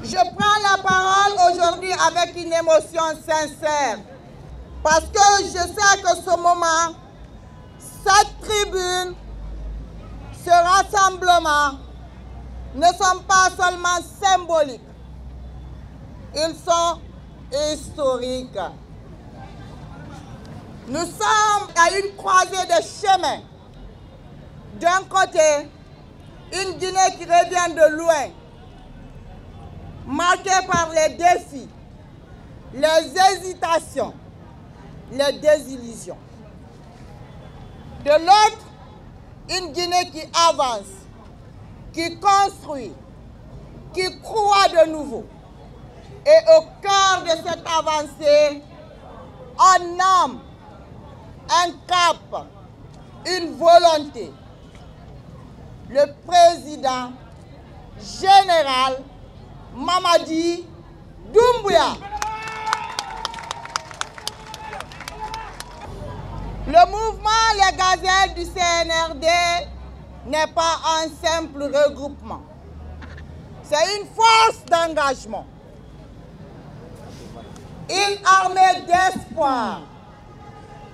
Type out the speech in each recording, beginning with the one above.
Je prends la parole aujourd'hui avec une émotion sincère parce que je sais que ce moment, cette tribune, ce rassemblement ne sont pas seulement symboliques, ils sont historiques. Nous sommes à une croisée de chemins. D'un côté, une Guinée qui revient de loin, marquée par les défis, les hésitations, les désillusions. De l'autre, une Guinée qui avance, qui construit, qui croit de nouveau. Et au cœur de cette avancée, un homme, un cap, une volonté. Le président général Mamadi Doumbouya. Le mouvement Les Gazelles du CNRD n'est pas un simple regroupement. C'est une force d'engagement. Une armée d'espoir.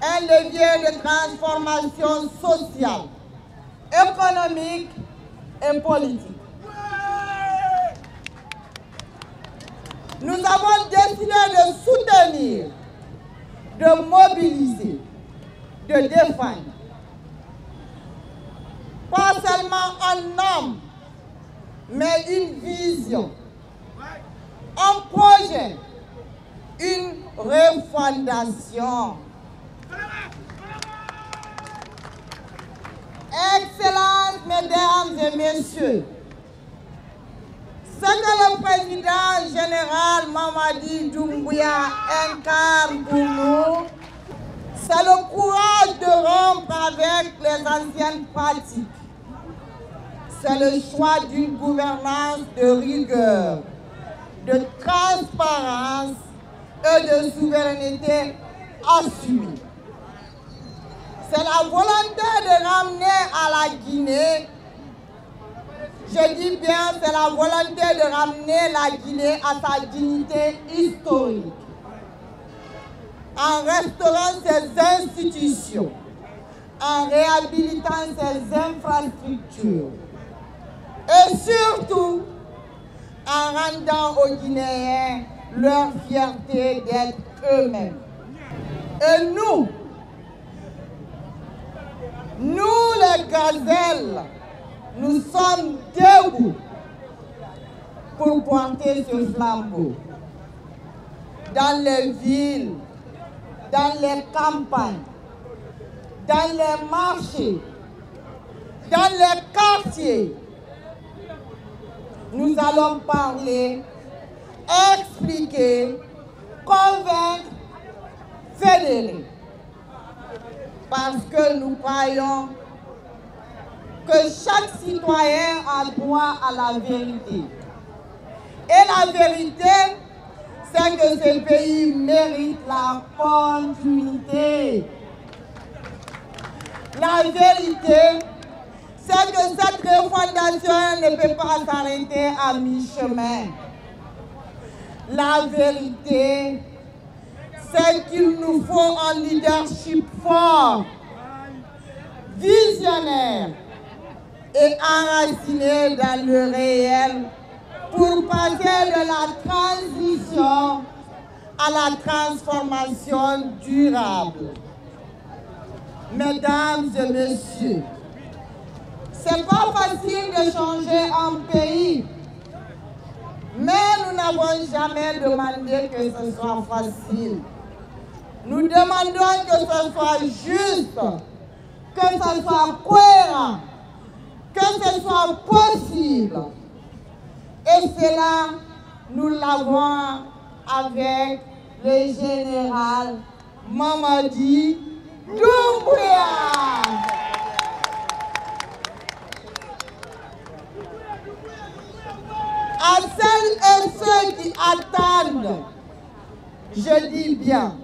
Un levier de transformation sociale, économique et politique. Nous avons décidé de soutenir, de mobiliser, de défendre. Pas seulement un homme, mais une vision, un projet, une refondation. Excellences, mesdames et messieurs, ce que le président général Mamadi Doumbouya incarne pour nous, c'est le courage de rompre avec les anciennes pratiques. C'est le choix d'une gouvernance de rigueur, de transparence et de souveraineté assumée. C'est la volonté de ramener à la Guinée, je dis bien, c'est la volonté de ramener la Guinée à sa dignité historique, en restaurant ses institutions, en réhabilitant ses infrastructures et surtout en rendant aux Guinéens leur fierté d'être eux-mêmes. Et nous les gazelles, nous sommes debout pour porter ce flambeau dans les villes, dans les campagnes, dans les marchés, dans les quartiers. Nous allons parler, expliquer, convaincre, fédérer. Parce que nous croyons que chaque citoyen a droit à la vérité. Et la vérité, c'est que ce pays mérite la continuité. La vérité, c'est que cette refondation ne peut pas s'arrêter à mi-chemin. La vérité, c'est qu'il nous faut un leadership fort, visionnaire et enraciné dans le réel pour passer de la transition à la transformation durable. Mesdames et messieurs, c'est pas facile de changer un pays, mais nous n'avons jamais demandé que ce soit facile. Nous demandons que ce soit juste, que ce soit cohérent, que ce soit possible. Et cela, nous l'avons avec le général Mamadi Doumbouya. À celles et ceux qui attendent, je dis bien,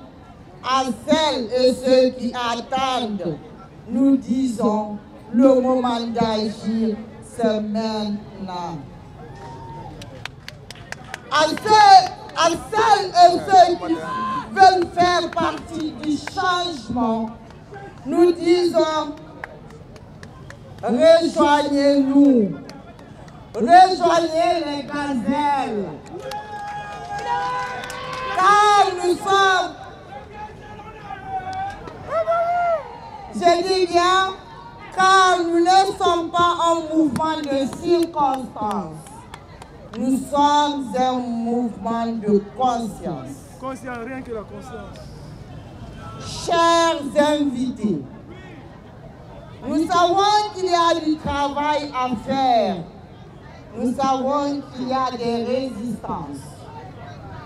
à celles et ceux qui attendent, nous disons, le moment d'agir, c'est maintenant. à celles et ceux qui veulent faire partie du changement, nous disons, rejoignez-nous, rejoignez les gazelles, car nous sommes, je dis bien, car nous ne sommes pas un mouvement de circonstance. Nous sommes un mouvement de conscience. Conscience, rien que la conscience. Chers invités, nous savons qu'il y a du travail à faire. Nous savons qu'il y a des résistances.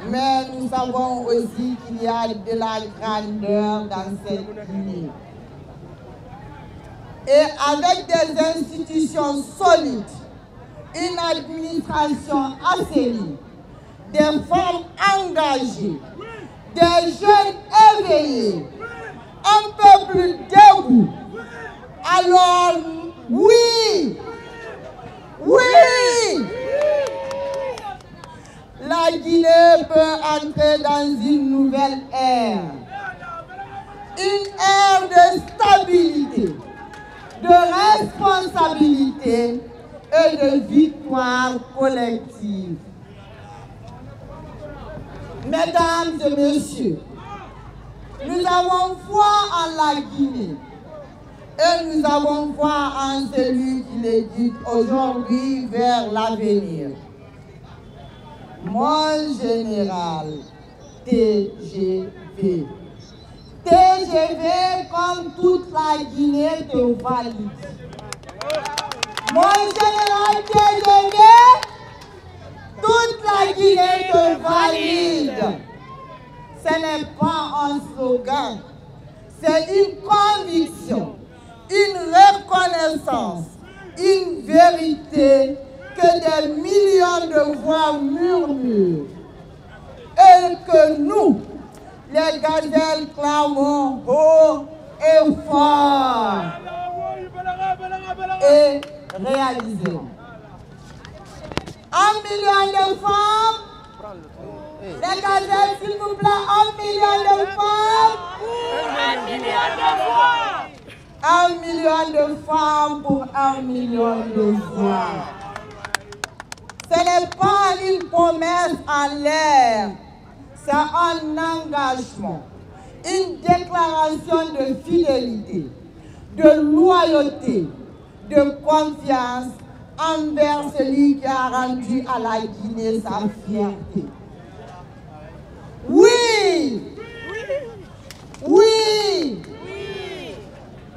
Mais nous savons aussi qu'il y a de la grandeur dans cette Guinée. Et avec des institutions solides, une administration assainie, des femmes engagées, des jeunes éveillés, un peuple debout. Alors, oui, oui, la Guinée peut entrer dans une nouvelle ère. Une ère de stabilité, de responsabilité et de victoire collective. Mesdames et messieurs, nous avons foi en la Guinée et nous avons foi en celui qui l'éduque aujourd'hui vers l'avenir. Mon général TGV. TGV comme toute la Guinée te valide. Mon général TGV, toute la Guinée te valide. Ce n'est pas un slogan, c'est une conviction, une reconnaissance, une vérité que des millions de voix murmurent. Et que nous, les gazelles, clamons haut et fort et réalisons. 1 million de femmes, les gazelles, s'il vous plaît, 1 million de femmes. 1 million de voix. 1 million de femmes pour 1 million de voix. Ce n'est pas une promesse en l'air, c'est un engagement, une déclaration de fidélité, de loyauté, de confiance envers celui qui a rendu à la Guinée sa fierté. Oui! Oui!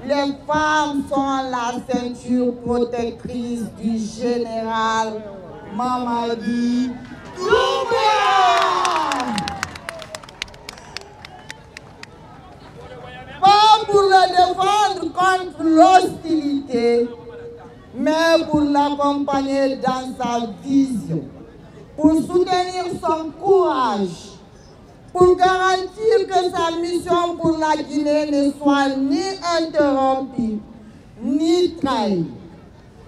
Les femmes sont la ceinture protectrice du général Mamadi Doumbouya. Pas pour le défendre contre l'hostilité, mais pour l'accompagner dans sa vision, pour soutenir son courage, pour garantir que sa mission pour la Guinée ne soit ni interrompue, ni trahie.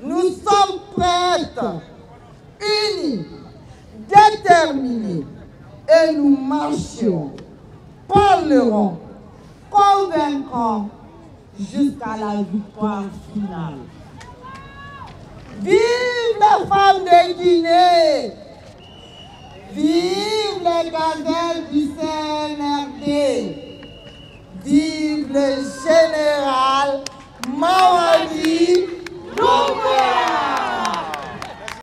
Nous sommes prêtes, unis, déterminés, et nous marcherons, parlerons, convaincrons jusqu'à la victoire finale. Vive les femmes de Guinée! Vive les gazelles du CNRD! Vive le général Mamadi